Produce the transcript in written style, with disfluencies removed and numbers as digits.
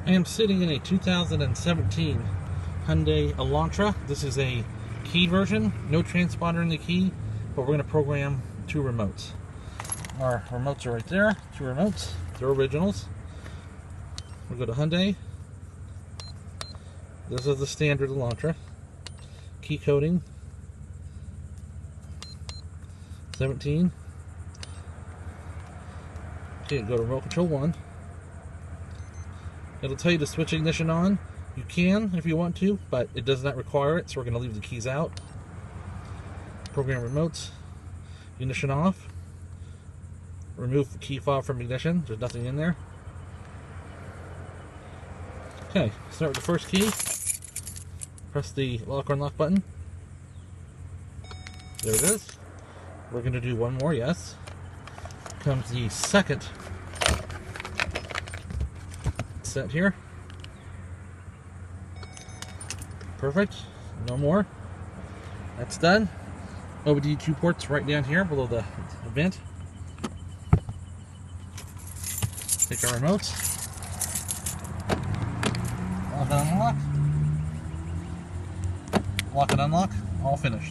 I am sitting in a 2017 Hyundai Elantra. This is a key version, no transponder in the key, but we're going to program two remotes. Our remotes are right there, two remotes, they're originals. We'll go to Hyundai. This is the standard Elantra. Key coding 17. Okay, go to remote control 1. It'll tell you to switch ignition on. You can if you want to, but it does not require it, so we're going to leave the keys out. Program remotes. Ignition off. Remove the key fob from ignition. There's nothing in there. Okay, start with the first key. Press the lock or unlock button. There it is. We're going to do one more, yes. Comes the second set here. Perfect. No more. That's done. OBD2 ports right down here below the vent. Take our remotes. Lock and unlock. Lock and unlock. All finished.